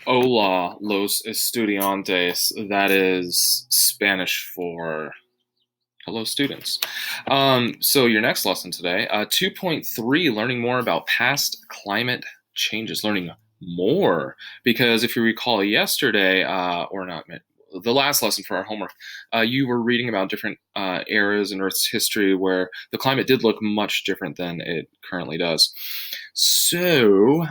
Hola, los estudiantes. That is Spanish for hello, students. So your next lesson today, 2.3, learning more about past climate changes. Learning more, because if you recall yesterday, or not, the last lesson for our homework, you were reading about different eras in Earth's history where the climate did look much different than it currently does. So,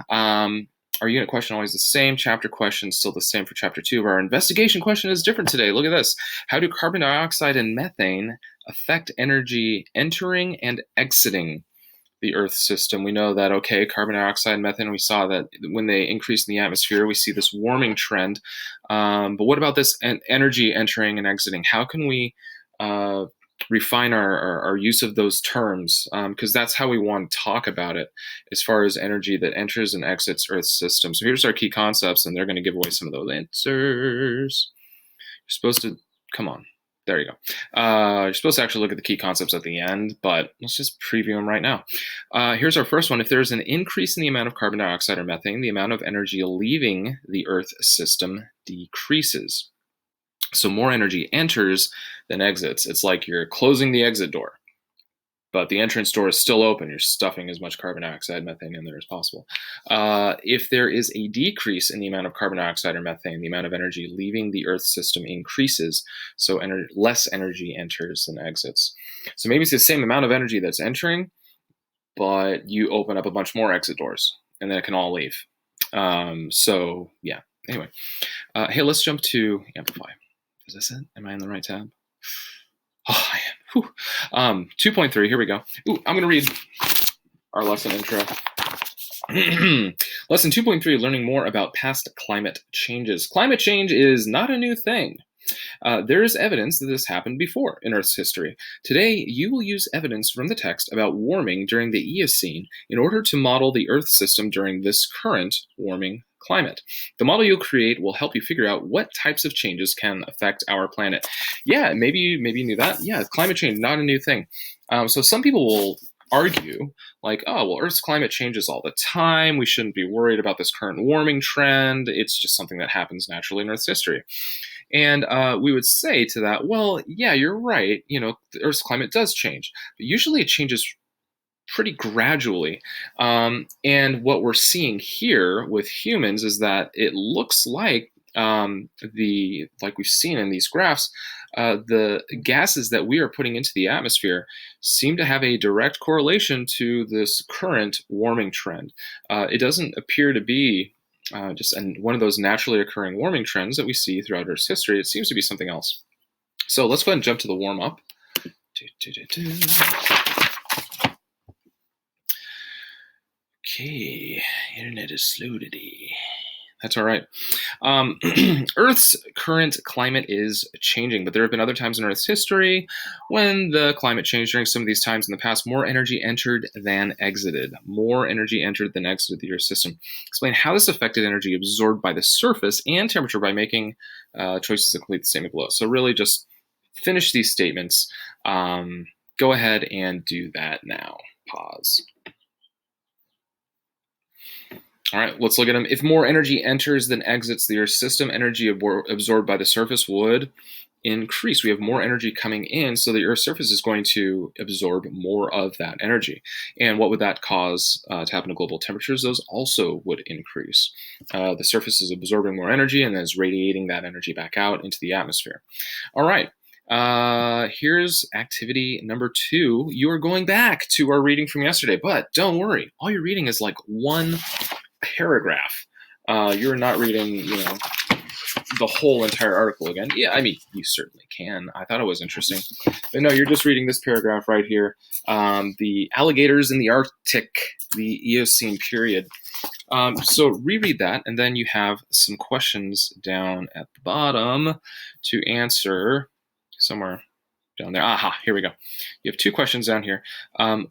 our unit question always the same. Chapter question still the same for chapter 2. Our investigation question is different today. Look at this. How do carbon dioxide and methane affect energy entering and exiting the Earth system? We know that, okay, carbon dioxide and methane, we saw that when they increase in the atmosphere, we see this warming trend. But what about this energy entering and exiting? How can we refine our use of those terms? Because that's how we want to talk about it as far as energy that enters and exits Earth's system. So here's our key concepts, and they're going to give away some of those answers. You're supposed to, come on. There you go. You're supposed to actually look at the key concepts at the end, but let's just preview them right now. Here's our first one. If there's an increase in the amount of carbon dioxide or methane, the amount of energy leaving the Earth system decreases. So more energy enters than exits. It's like you're closing the exit door, but the entrance door is still open. You're stuffing as much carbon dioxide, methane in there as possible. If there is a decrease in the amount of carbon dioxide or methane, the amount of energy leaving the Earth system increases, so less energy enters than exits. So maybe it's the same amount of energy that's entering, but you open up a bunch more exit doors, and then it can all leave. So yeah, anyway. Hey, let's jump to Amplify. Is this it? Am I in the right tab? Oh, I am. 2.3, here we go. Ooh, I'm going to read our lesson intro. Lesson 2.3, learning more about past climate changes. Climate change is not a new thing. There is evidence that this happened before in Earth's history. Today, you will use evidence from the text about warming during the Eocene in order to model the Earth system during this current warming climate. The model you'll create will help you figure out what types of changes can affect our planet. Yeah, maybe you knew that. Yeah, climate change, not a new thing. So some people will argue like, oh, well, Earth's climate changes all the time. We shouldn't be worried about this current warming trend. It's just something that happens naturally in Earth's history. And we would say to that, well, yeah, you're right. You know, the Earth's climate does change, but usually it changes pretty gradually. And what we're seeing here with humans is that it looks like like we've seen in these graphs, the gases that we are putting into the atmosphere seem to have a direct correlation to this current warming trend. It doesn't appear to be just one of those naturally occurring warming trends that we see throughout Earth's history. It seems to be something else. So let's go ahead and jump to the warm up. Okay, internet is slow today. That's all right. Earth's current climate is changing, but there have been other times in Earth's history when the climate changed. During some of these times in the past, more energy entered than exited. More energy entered than exited the Earth system. Explain how this affected energy absorbed by the surface and temperature by making choices that complete the statement below. So really just finish these statements. Go ahead and do that now. Pause. All right, let's look at them. If more energy enters than exits the Earth's system, energy absorbed by the surface would increase. We have more energy coming in, so the Earth's surface is going to absorb more of that energy. And what would that cause to happen to global temperatures? Those also would increase. The surface is absorbing more energy and then is radiating that energy back out into the atmosphere. All right. Here's activity number 2. You are going back to our reading from yesterday, but don't worry. All you're reading is like one paragraph. You're not reading, the whole entire article again. Yeah, I mean, you certainly can. I thought it was interesting. But no, you're just reading this paragraph right here. The alligators in the Arctic, the Eocene period. So reread that, and then you have some questions down at the bottom to answer somewhere down there. Aha, here we go. You have 2 questions down here.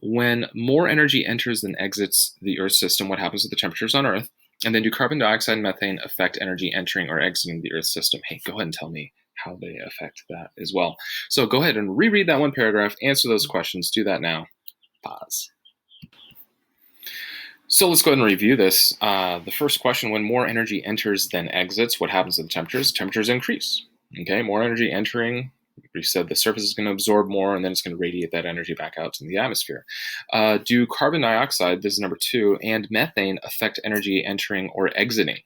When more energy enters than exits the Earth system, what happens to the temperatures on Earth? And then do carbon dioxide and methane affect energy entering or exiting the Earth system? Hey, go ahead and tell me how they affect that as well. So go ahead and reread that one paragraph, answer those questions. Do that now. Pause. So let's go ahead and review this. The first question, when more energy enters than exits, what happens to the temperatures? Temperatures increase. Okay, more energy entering. We said the surface is going to absorb more, and then it's going to radiate that energy back out to the atmosphere. Do carbon dioxide, this is number 2, and methane affect energy entering or exiting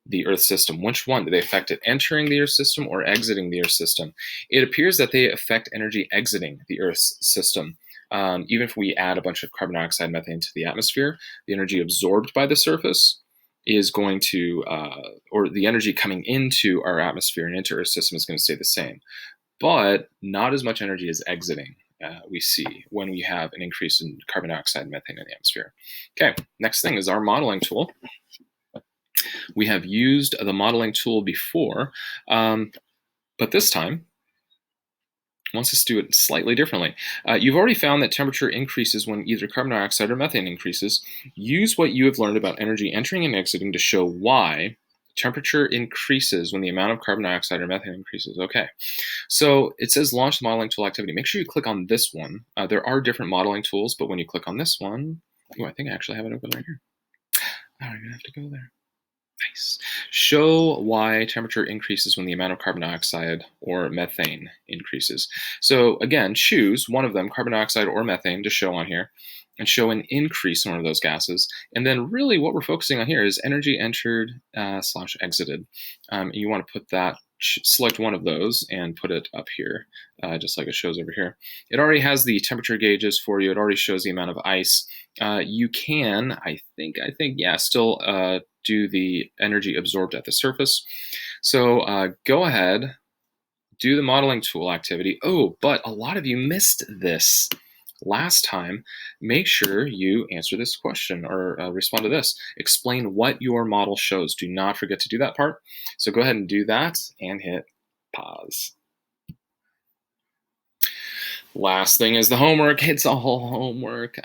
the Earth system? Which one? Do they affect it entering the Earth system or exiting the Earth system? It appears that they affect energy exiting the Earth's system. Even if we add a bunch of carbon dioxide, methane to the atmosphere, the energy absorbed by the surface is going to, or the energy coming into our atmosphere and into Earth system is going to stay the same. But not as much energy is exiting, we see when we have an increase in carbon dioxide and methane in the atmosphere. Okay, next thing is our modeling tool. We have used the modeling tool before, but this time wants us to do it slightly differently. You've already found that temperature increases when either carbon dioxide or methane increases. Use what you have learned about energy entering and exiting to show why temperature increases when the amount of carbon dioxide or methane increases. Okay, so it says launch the modeling tool activity. Make sure you click on this one. There are different modeling tools, but when you click on this one, I think I actually have it open right here. I don't even have to go there. Nice. Show why temperature increases when the amount of carbon dioxide or methane increases. So again, choose one of them, carbon dioxide or methane, to show on here, and show an increase in one of those gases. And then really what we're focusing on here is energy entered slash exited. You want to put that, select one of those and put it up here, just like it shows over here. It already has the temperature gauges for you. It already shows the amount of ice. You can, I think, yeah, still do the energy absorbed at the surface. So go ahead, do the modeling tool activity. Oh, but a lot of you missed this last time. Make sure you answer this question or respond to this. Explain what your model shows. Do not forget to do that part. So go ahead and do that and hit pause. Last thing is the homework. It's all homework.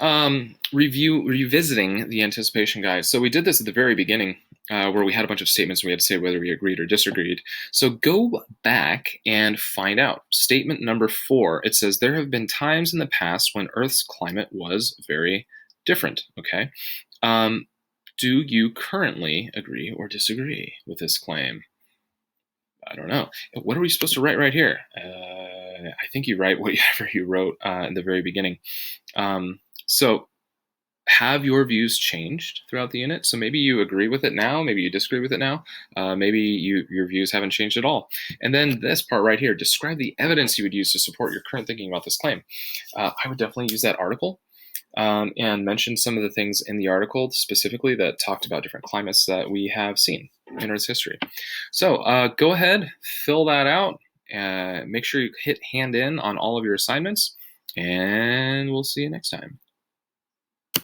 Revisiting the anticipation guide. So we did this at the very beginning where we had a bunch of statements and we had to say whether we agreed or disagreed. So go back and find out. Statement number 4, it says, there have been times in the past when Earth's climate was very different. Okay. Do you currently agree or disagree with this claim? I don't know. What are we supposed to write right here? I think you write whatever you wrote in the very beginning. So have your views changed throughout the unit? So maybe you agree with it now, maybe you disagree with it now, maybe your views haven't changed at all. And then this part right here, describe the evidence you would use to support your current thinking about this claim. I would definitely use that article and mention some of the things in the article specifically that talked about different climates that we have seen in Earth's history. So go ahead, fill that out. Make sure you hit hand in on all of your assignments, and we'll see you next time.